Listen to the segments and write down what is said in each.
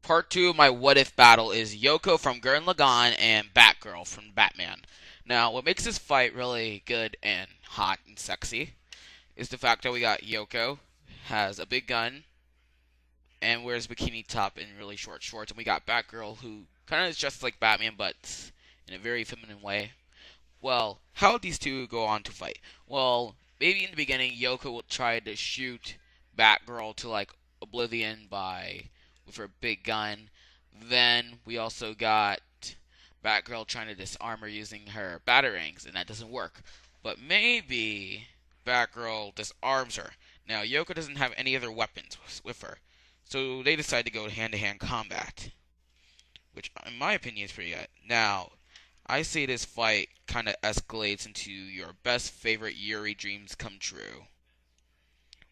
Part 2 of my what if battle is Yoko from Gurren Lagann and Batgirl from Batman. Now, what makes this fight really good and hot and sexy is the fact that we got Yoko has a big gun and wears a bikini top and really short shorts, and we got Batgirl who kind of is dressed like Batman but in a very feminine way. Well, how would these two go on to fight? Well, maybe in the beginning Yoko will try to shoot Batgirl to like oblivion by with her big gun. Then we also got Batgirl trying to disarm her using her batarangs, and that doesn't work. But maybe Batgirl disarms her. Now Yoko doesn't have any other weapons with her, so they decide to go hand-to-hand combat, which in my opinion is pretty good. Now, I say this fight kind of escalates into your best favorite Yuri dreams come true.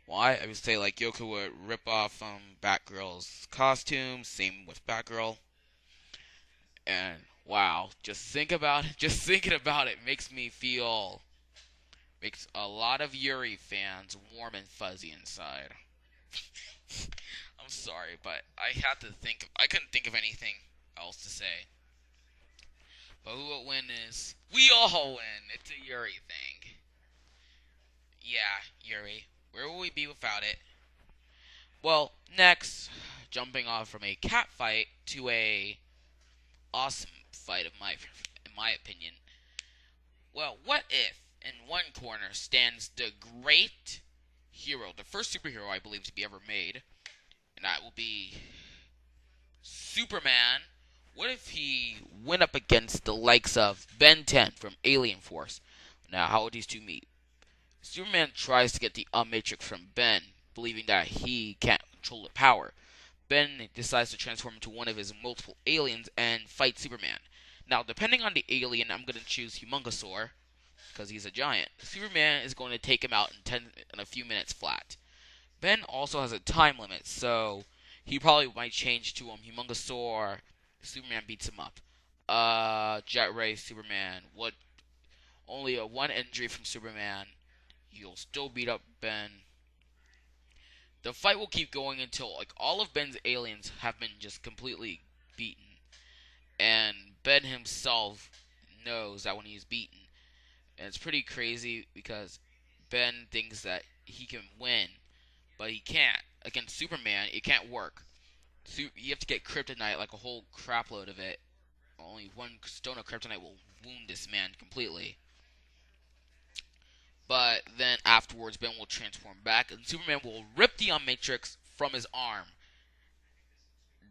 Why? I would say like Yoko would rip off Batgirl's costume, same with Batgirl. And wow, just think about it, just thinking about it makes a lot of Yuri fans warm and fuzzy inside. I'm sorry, but I couldn't think of anything else to say. But who will win is we all win. It's a Yuri thing. Yeah, Yuri. Where will we be without it? Well, next, jumping off from a cat fight to a awesome fight in my opinion. Well, what if in one corner stands the great hero, the first superhero I believe to be ever made, and that will be Superman. What if he went up against the likes of Ben 10 from Alien Force? Now, how would these two meet? Superman tries to get the Matrix from Ben, believing that he can't control the power. Ben decides to transform into one of his multiple aliens and fight Superman. Now, depending on the alien, I'm going to choose Humongosaur, because he's a giant. Superman is going to take him out in a few minutes flat. Ben also has a time limit, so he probably might change to Humongosaur. Superman beats him up. Jet Ray Superman. What? Only a one injury from Superman. You'll still beat up Ben. The fight will keep going until like all of Ben's aliens have been just completely beaten, and Ben himself knows that when he's beaten, and it's pretty crazy because Ben thinks that he can win, but he can't. Against Superman, it can't work. You have to get kryptonite, like a whole crapload of it. Only one stone of kryptonite will wound this man completely. But then afterwards, Ben will transform back, and Superman will rip the Matrix from his arm.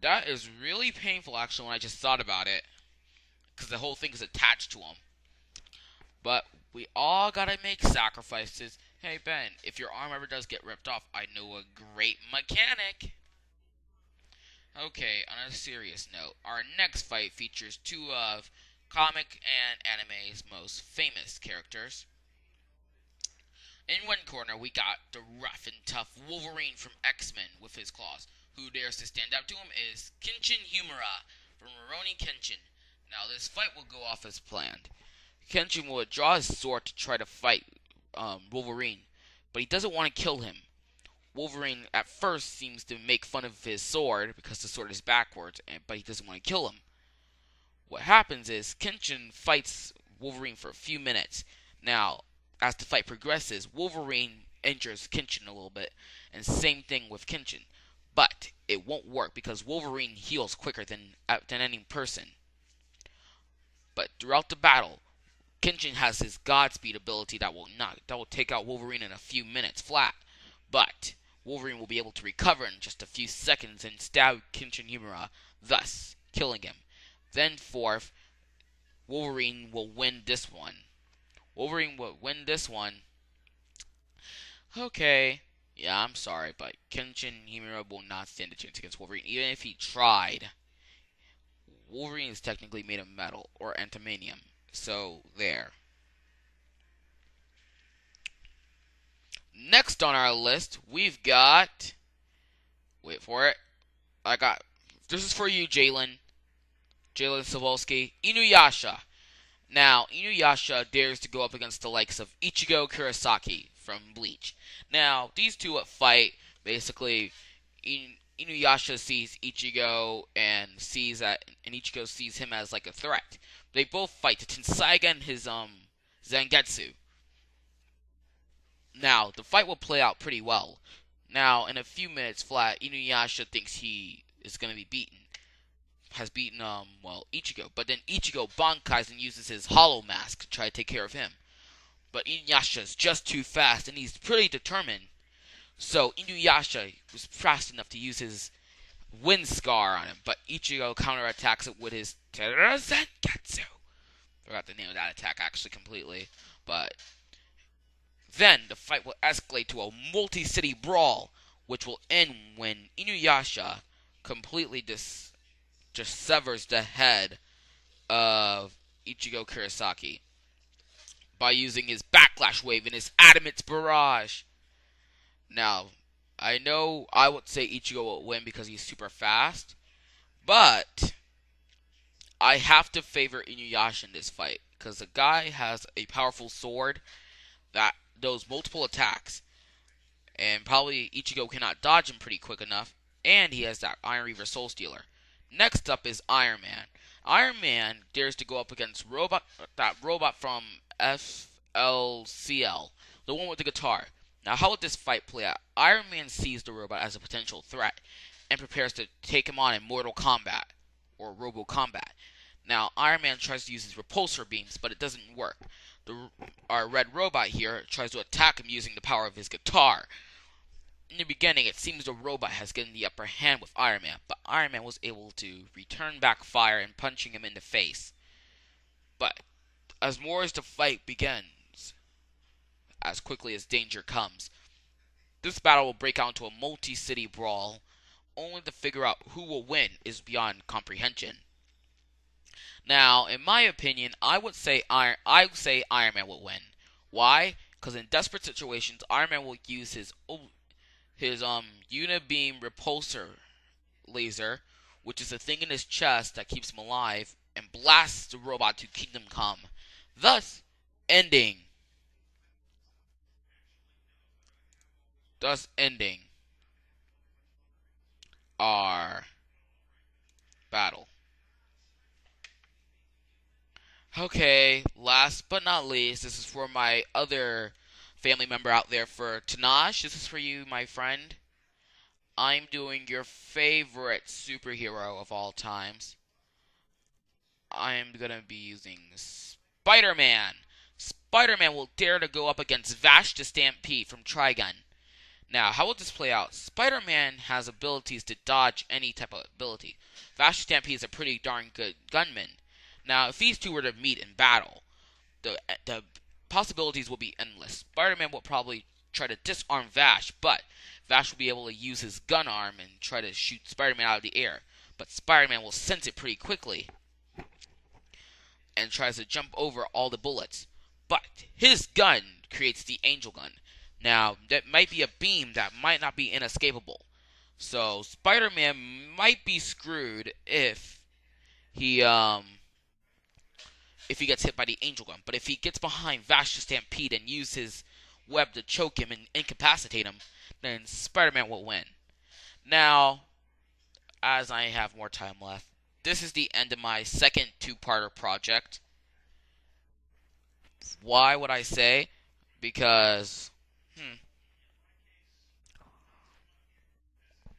That is really painful, actually, when I just thought about it, because the whole thing is attached to him. But we all gotta make sacrifices. Hey, Ben, if your arm ever does get ripped off, I know a great mechanic. Okay, on a serious note, our next fight features two of comic and anime's most famous characters. In one corner, we got the rough and tough Wolverine from X-Men with his claws. Who dares to stand up to him is Kenshin Himura from Rurouni Kenshin. Now, this fight will go off as planned. Kenshin will draw his sword to try to fight Wolverine, but he doesn't want to kill him. Wolverine at first seems to make fun of his sword because the sword is backwards, but he doesn't want to kill him. What happens is Kenshin fights Wolverine for a few minutes. Now, as the fight progresses, Wolverine injures Kenshin a little bit, and same thing with Kenshin. But it won't work because Wolverine heals quicker than any person. But throughout the battle, Kenshin has his Godspeed ability that will take out Wolverine in a few minutes flat. But Wolverine will be able to recover in just a few seconds and stab Kenshin Himura, thus killing him. Then fourth, Wolverine will win this one. Wolverine will win this one. Okay, yeah, I'm sorry, but Kenshin Himura will not stand a chance against Wolverine, even if he tried. Wolverine is technically made of metal, or antimonium, so there. Next on our list, we've got... Wait for it. This is for you, Jalen Savolsky. Inuyasha. Now, Inuyasha dares to go up against the likes of Ichigo Kurosaki from Bleach. Now, these two fight, basically, Inuyasha sees Ichigo and Ichigo sees him as like a threat. They both fight to Tenseigen his Zangetsu. Now, the fight will play out pretty well. Now, in a few minutes flat, Inuyasha thinks he is going to be beaten. Has beaten, Ichigo. But then Ichigo bankais and uses his hollow mask to try to take care of him. But Inuyasha is just too fast, and he's pretty determined. So Inuyasha was fast enough to use his wind scar on him. But Ichigo counterattacks it with his Terazengetsu. Forgot the name of that attack, actually, completely. But then the fight will escalate to a multi-city brawl, which will end when Inuyasha completely just severs the head of Ichigo Kurosaki by using his backlash wave and his adamant barrage. Now, I know I would say Ichigo will win because he's super fast, but I have to favor Inuyasha in this fight because the guy has a powerful sword that does multiple attacks, and probably Ichigo cannot dodge him pretty quick enough, and he has that Iron Reaver Soul Stealer. Next up is Iron Man. Iron Man dares to go up against that robot from FLCL, the one with the guitar. Now, how would this fight play out? Iron Man sees the robot as a potential threat and prepares to take him on in Mortal Kombat, or Robo Combat. Now, Iron Man tries to use his repulsor beams, but it doesn't work. Our red robot here tries to attack him using the power of his guitar. In the beginning, it seems the robot has gotten the upper hand with Iron Man, but Iron Man was able to return back fire and punching him in the face. But as more as the fight begins, as quickly as danger comes, this battle will break out into a multi-city brawl. Only to figure out who will win is beyond comprehension. Now, in my opinion, I would say Iron Man will win. Why? Because in desperate situations, Iron Man will use his Unibeam repulsor laser, which is a thing in his chest that keeps him alive, and blasts the robot to Kingdom Come, thus ending our battle. Okay, last but not least, this is for my other family member out there, for Tanash. This is for you, my friend. I'm doing your favorite superhero of all times. I'm gonna be using Spider-Man. Spider-Man will dare to go up against Vash the Stampede from Trigun. Now, how will this play out? Spider-Man has abilities to dodge any type of ability. Vash the Stampede is a pretty darn good gunman. Now, if these two were to meet in battle, the possibilities will be endless. Spider-Man will probably try to disarm Vash, but Vash will be able to use his gun arm and try to shoot Spider-Man out of the air. But Spider-Man will sense it pretty quickly and tries to jump over all the bullets. But his gun creates the Angel Gun. Now, that might be a beam that might not be inescapable. So, Spider-Man might be screwed if he gets hit by the Angel Gun. But if he gets behind Vash the Stampede and uses his web to choke him and incapacitate him, then Spider-Man will win. Now, as I have more time left, this is the end of my second two-parter project. Why would I say? Because,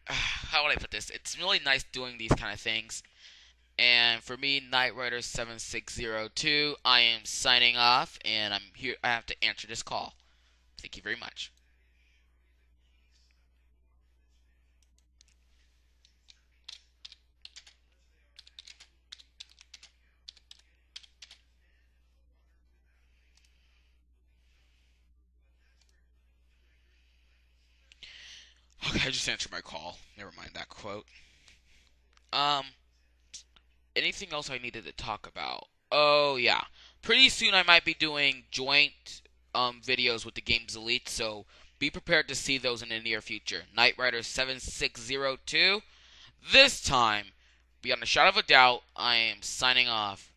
how would I put this? It's really nice doing these kind of things. And for me, Knight Rider 7602, I am signing off, and I'm here. I have to answer this call. Thank you very much. Okay, I just answered my call. Never mind that quote. Um, Anything else I needed to talk about? Oh yeah, pretty soon I might be doing joint videos with the Games Elite, so be prepared to see those in the near future. Knight Rider 7602. This time, beyond a shadow of a doubt, I am signing off.